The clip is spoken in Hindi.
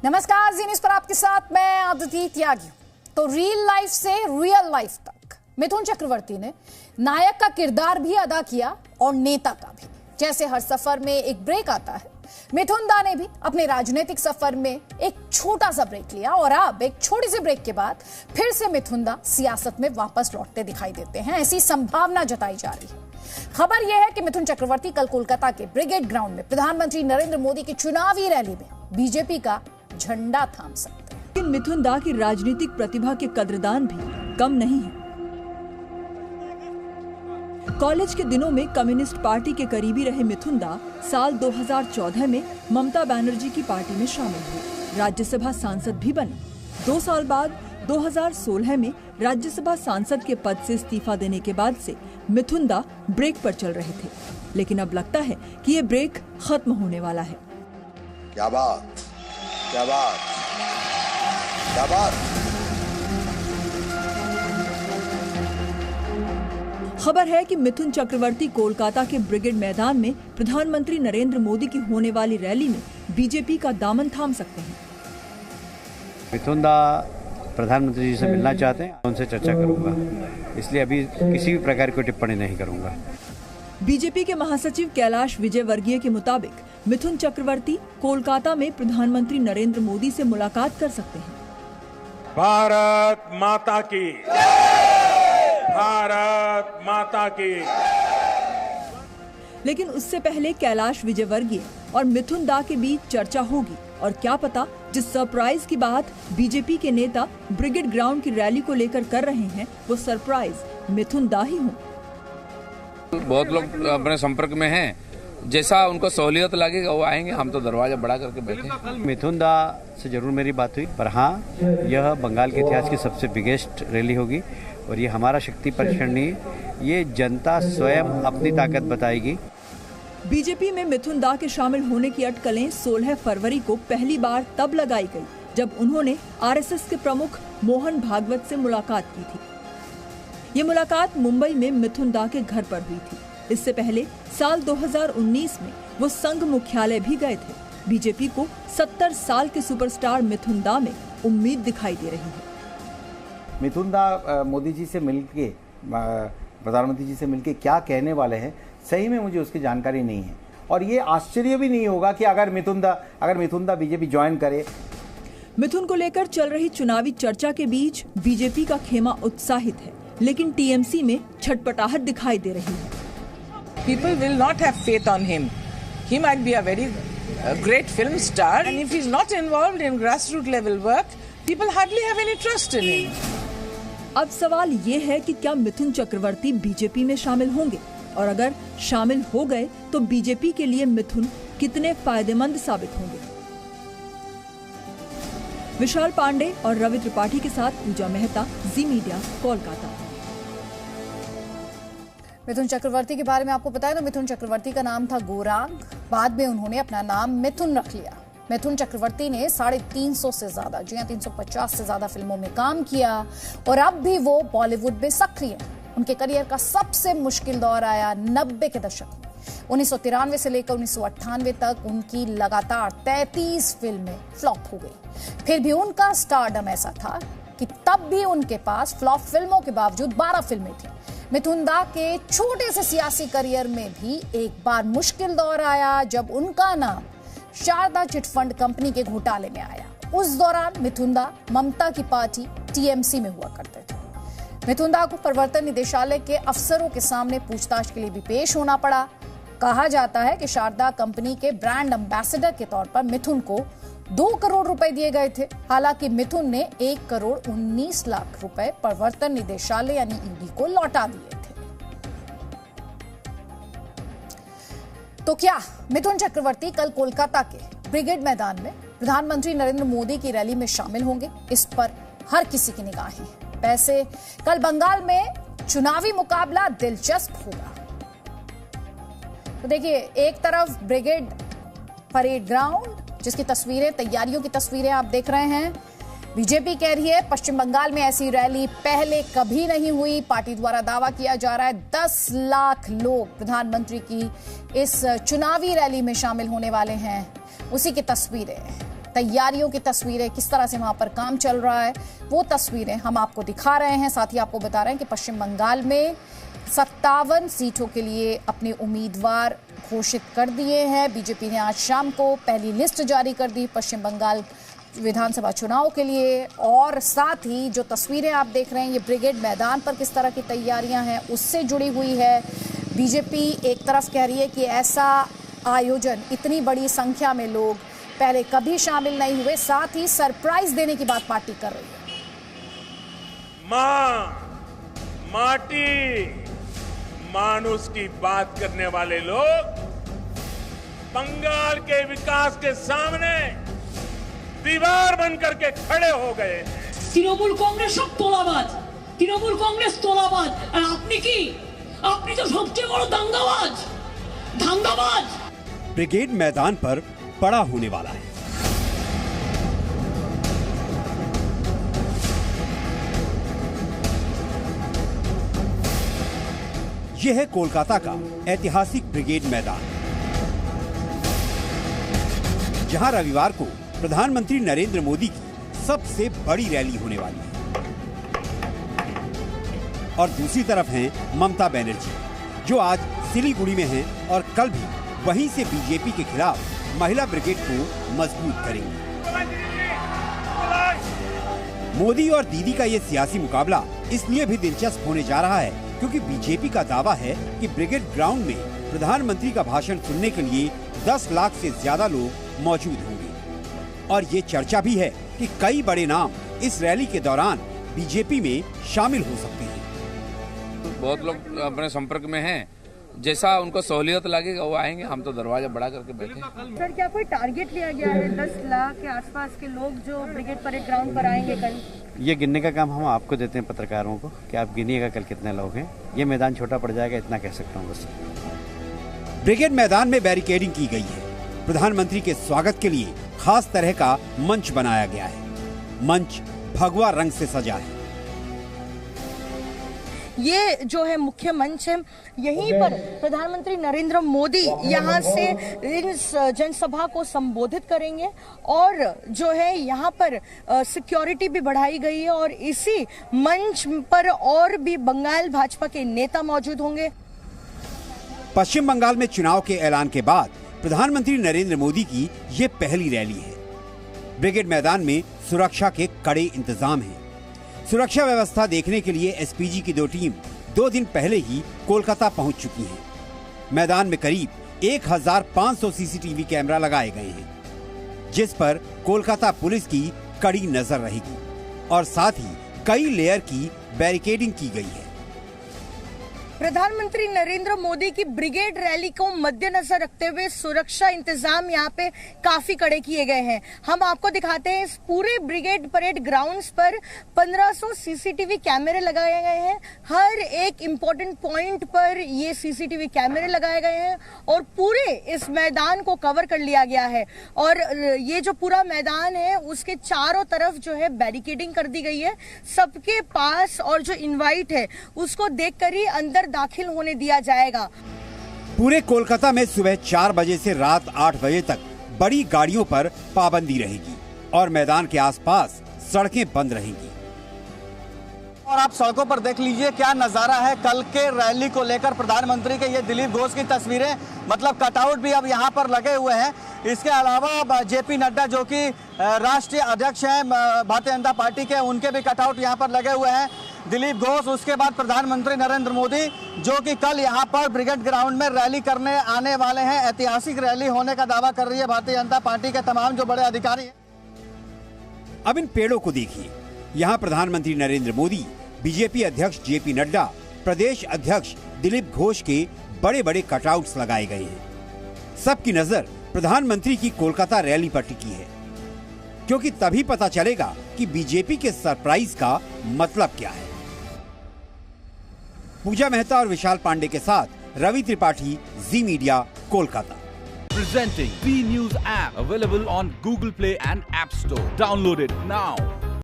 नमस्कार, जी न्यूज पर आपके साथ मैं आदिति त्यागी। तो रियल लाइफ से रियल लाइफ तक मिथुन चक्रवर्ती ने नायक का किरदार भी अदा किया और नेता का भी। जैसे हर सफर में एक ब्रेक आता है, मिथुन दा ने भी अपने राजनीतिक सफर में एक छोटा सा ब्रेक लिया और अब एक छोटी सी ब्रेक के बाद फिर से मिथुन दा सियासत में वापस लौटते दिखाई देते हैं, ऐसी संभावना जताई जा रही है। खबर यह है कि मिथुन चक्रवर्ती कल कोलकाता के ब्रिगेड ग्राउंड में प्रधानमंत्री नरेंद्र मोदी की चुनावी रैली में बीजेपी का झंडा थाम सकते हैं। लेकिन मिथुन दा की राजनीतिक प्रतिभा के कद्रदान भी कम नहीं है। कॉलेज के दिनों में कम्युनिस्ट पार्टी के करीबी रहे मिथुन दा साल 2014 में ममता बनर्जी की पार्टी में शामिल हुए, राज्यसभा सांसद भी बने। 2 साल बाद 2016 में राज्यसभा सांसद के पद से इस्तीफा देने के बाद से मिथुन दा ब्रेक पर चल रहे थे, लेकिन अब लगता है कि ये ब्रेक खत्म होने वाला है। क्या बात, क्या बात, क्या बात। खबर है कि मिथुन चक्रवर्ती कोलकाता के ब्रिगेड मैदान में प्रधानमंत्री नरेंद्र मोदी की होने वाली रैली में बीजेपी का दामन थाम सकते हैं। मिथुन दा प्रधानमंत्री जी से मिलना चाहते हैं, उनसे चर्चा करूंगा, इसलिए अभी किसी भी प्रकार की टिप्पणी नहीं करूंगा। बीजेपी के महासचिव कैलाश विजयवर्गीय के मुताबिक मिथुन चक्रवर्ती कोलकाता में प्रधानमंत्री नरेंद्र मोदी से मुलाकात कर सकते हैं। भारत माता की, भारत माता की। लेकिन उससे पहले कैलाश विजयवर्गीय और मिथुन दा के बीच चर्चा होगी और क्या पता जिस सरप्राइज की बात बीजेपी के नेता ब्रिगेड ग्राउंड की रैली को लेकर कर रहे हैं, वो सरप्राइज मिथुन दा ही हो। बहुत लोग अपने संपर्क में हैं, जैसा उनको सहूलियत लगेगा वो आएंगे, हम तो दरवाजा बड़ा करके बैठे। मिथुन दा से जरूर मेरी बात हुई, पर हाँ, यह बंगाल के इतिहास की सबसे बिगेस्ट रैली होगी और ये हमारा शक्ति परीक्षण नहीं, ये जनता स्वयं अपनी ताकत बताएगी। बीजेपी में मिथुन दा के शामिल होने की अटकलें 16 फरवरी को पहली बार तब लगाई गई जब उन्होंने आरएसएस के प्रमुख मोहन भागवत से मुलाकात की थी। ये मुलाकात मुंबई में मिथुन दा के घर पर हुई थी। इससे पहले साल 2019 में वो संघ मुख्यालय भी गए थे। बीजेपी को 70 साल के सुपरस्टार मिथुन दा में उम्मीद दिखाई दे रही है। मिथुन दा मोदी जी से मिलके, प्रधानमंत्री जी से मिलके क्या कहने वाले हैं, सही में मुझे उसकी जानकारी नहीं है। और ये आश्चर्य भी नहीं होगा कि अगर मिथुन दा बीजेपी ज्वाइन करे। मिथुन को लेकर चल रही चुनावी चर्चा के बीच बीजेपी का खेमा उत्साहित है, लेकिन टीएमसी में छटपटाहट दिखाई दे रही है। People will not have faith on him. He might be a very great film star, and if he's not involved in grassroots level work, people hardly have any trust in him. अब सवाल ये है कि क्या मिथुन चक्रवर्ती बीजेपी में शामिल होंगे, और अगर शामिल हो गए तो बीजेपी के लिए मिथुन कितने फायदेमंद साबित होंगे। विशाल पांडे और रवि त्रिपाठी के साथ पूजा मेहता, जी मीडिया, कोलकाता। मिथुन चक्रवर्ती के बारे में आपको पता है ना, मिथुन चक्रवर्ती का नाम था गौरांग, बाद में उन्होंने अपना नाम मिथुन रख लिया। मिथुन चक्रवर्ती ने 350 से ज्यादा, जी 350 से ज्यादा फिल्मों में काम किया और अब भी वो बॉलीवुड में सक्रिय है। उनके करियर का सबसे मुश्किल दौर आया 90 के दशक में। 1993 से लेकर 1998 तक उनकी लगातार 33 फिल्में फ्लॉप हो गई। फिर भी उनका स्टारडम ऐसा था कि तब भी उनके पास फ्लॉप फिल्मों के बावजूद 12 फिल्में थी। मिथुन दा के छोटे से सियासी करियर में भी एक बार मुश्किल दौर आया जब उनका नाम शारदा चिटफंड कंपनी के घोटाले में आया। उस दौरान मिथुन दा ममता की पार्टी टीएमसी में हुआ करते थे। मिथुन दा को प्रवर्तन निदेशालय के अफसरों के सामने पूछताछ के लिए भी पेश होना पड़ा। कहा जाता है कि शारदा कंपनी के ब्रांड एम्बेसडर के तौर पर मिथुन को 2 करोड़ रुपए दिए गए थे। हालांकि मिथुन ने 1 करोड़ 19 लाख रुपए प्रवर्तन निदेशालय यानी ईडी को लौटा दिए थे। तो क्या मिथुन चक्रवर्ती कल कोलकाता के ब्रिगेड मैदान में प्रधानमंत्री नरेंद्र मोदी की रैली में शामिल होंगे? इस पर हर किसी की निगाहें हैं। वैसे कल बंगाल में चुनावी मुकाबला दिलचस्प होगा। तो देखिए, एक तरफ ब्रिगेड परेड ग्राउंड, जिसकी तस्वीरें, तैयारियों की तस्वीरें आप देख रहे हैं। बीजेपी कह रही है पश्चिम बंगाल में ऐसी रैली पहले कभी नहीं हुई। पार्टी द्वारा दावा किया जा रहा है 10 लाख लोग प्रधानमंत्री की इस चुनावी रैली में शामिल होने वाले हैं। उसी की तस्वीरें तैयारियों की तस्वीरें, किस तरह से वहां पर काम चल रहा है, वो तस्वीरें हम आपको दिखा रहे हैं। साथ ही आपको बता रहे हैं कि पश्चिम बंगाल में 57 सीटों के लिए अपने उम्मीदवार घोषित कर दिए हैं। बीजेपी ने आज शाम को पहली लिस्ट जारी कर दी पश्चिम बंगाल विधानसभा चुनाव के लिए। और साथ ही जो तस्वीरें आप देख रहे हैं, ये ब्रिगेड मैदान पर किस तरह की तैयारियां हैं उससे जुड़ी हुई है। बीजेपी एक तरफ कह रही है कि ऐसा आयोजन, इतनी बड़ी संख्या में लोग पहले कभी शामिल नहीं हुए, साथ ही सरप्राइज देने की बात पार्टी कर रही है। मां, माटी, मानुष की बात करने वाले लोग बंगाल के विकास के सामने दीवार बनकर के खड़े हो गए हैं। তৃণমূল কংগ্রেস সব তোলাবাজ, তৃণমূল কংগ্রেস তোলাবাজ, আর আপনি কি? আপনি তো সবচেয়ে বড় দাঙ্গাবাজ, দাঙ্গাবাজ। ब्रिगेड मैदान पर बड़ा होने वाला है। यह है कोलकाता का ऐतिहासिक ब्रिगेड मैदान, जहां रविवार को प्रधानमंत्री नरेंद्र मोदी की सबसे बड़ी रैली होने वाली है। और दूसरी तरफ हैं ममता बनर्जी, जो आज सिलीगुड़ी में हैं और कल भी वहीं से बीजेपी के खिलाफ महिला ब्रिगेड को मजबूत करेंगी। मोदी और दीदी का ये सियासी मुकाबला इसलिए भी दिलचस्प होने जा रहा है क्योंकि बीजेपी का दावा है कि ब्रिगेड ग्राउंड में प्रधानमंत्री का भाषण सुनने के लिए 10 लाख से ज्यादा लोग मौजूद होंगे। और ये चर्चा भी है कि कई बड़े नाम इस रैली के दौरान बीजेपी में शामिल हो सकते हैं। बहुत लोग अपने संपर्क में हैं, जैसा उनको सहूलियत लगेगा वो आएंगे, हम तो दरवाजा बड़ा करके बैठे। सर, क्या कोई टारगेट लिया गया है? 10 लाख के आसपास के लोग जो ब्रिगेड परेड ग्राउंड पर आएंगे कल? ये गिनने का काम हम आपको देते हैं पत्रकारों को कि आप गिनिएगा कल कितने लोग हैं। ये मैदान छोटा पड़ जाएगा, इतना कह सकता हूँ बस। ब्रिगेड मैदान में बैरिकेडिंग की गई है। प्रधानमंत्री के स्वागत के लिए खास तरह का मंच बनाया गया है। मंच भगवा रंग से सजा है। ये जो है मुख्य मंच है, यहीं पर प्रधानमंत्री नरेंद्र मोदी यहाँ से इस जनसभा को संबोधित करेंगे। और जो है यहाँ पर सिक्योरिटी भी बढ़ाई गई है और इसी मंच पर और भी बंगाल भाजपा के नेता मौजूद होंगे। पश्चिम बंगाल में चुनाव के ऐलान के बाद प्रधानमंत्री नरेंद्र मोदी की ये पहली रैली है। ब्रिगेड मैदान में सुरक्षा के कड़े इंतजाम हैं। सुरक्षा व्यवस्था देखने के लिए एसपीजी की 2 टीम 2 दिन पहले ही कोलकाता पहुंच चुकी हैं। मैदान में करीब 1500 सीसीटीवी कैमरा लगाए गए हैं, जिस पर कोलकाता पुलिस की कड़ी नजर रहेगी और साथ ही कई लेयर की बैरिकेडिंग की गई है। प्रधानमंत्री नरेंद्र मोदी की ब्रिगेड रैली को मद्देनजर रखते हुए सुरक्षा इंतजाम यहाँ पे काफी कड़े किए गए हैं। हम आपको दिखाते हैं, इस पूरे ब्रिगेड परेड ग्राउंड्स पर 1500 सीसीटीवी कैमरे लगाए गए हैं। हर एक इम्पोर्टेंट पॉइंट पर ये सीसीटीवी कैमरे लगाए गए हैं और पूरे इस मैदान को कवर कर लिया गया है। और ये जो पूरा मैदान है उसके चारों तरफ जो है बैरिकेडिंग कर दी गई है। सबके पास और जो इनवाइट है उसको देखकर ही अंदर दाखिल होने दिया जाएगा। पूरे कोलकाता में सुबह 4 बजे से रात 8 बजे तक बड़ी गाड़ियों पर पाबंदी रहेगी और मैदान के आसपास सड़कें बंद रहेंगी। और आप सड़कों पर देख लीजिए क्या नजारा है कल के रैली को लेकर। प्रधानमंत्री के ये दिलीप घोष की तस्वीरें, मतलब कटआउट भी अब यहाँ पर लगे हुए हैं। इसके अलावा जेपी नड्डा जो कि राष्ट्रीय अध्यक्ष हैं भारतीय जनता पार्टी के, उनके भी कटआउट यहाँ पर लगे हुए हैं। दिलीप घोष, उसके बाद प्रधानमंत्री नरेंद्र मोदी जो कि कल यहाँ पर ब्रिगेड ग्राउंड में रैली करने आने वाले हैं। ऐतिहासिक रैली होने का दावा कर रही है भारतीय जनता पार्टी के तमाम जो बड़े अधिकारी हैं। अब इन पेड़ों को देखिए। यहाँ प्रधानमंत्री नरेंद्र मोदी, बीजेपी अध्यक्ष जेपी नड्डा, प्रदेश अध्यक्ष दिलीप घोष के बड़े बड़े कटआउट्स लगाए गए हैं। सबकी नजर प्रधानमंत्री की कोलकाता रैली पर टिकी है, क्योंकि तभी पता चलेगा कि बीजेपी के सरप्राइज का मतलब क्या है। पूजा मेहता और विशाल पांडे के साथ Ravi Tripathi, Zee Media, Kolkata. Presenting B News app, available on Google Play and App Store. Download it now.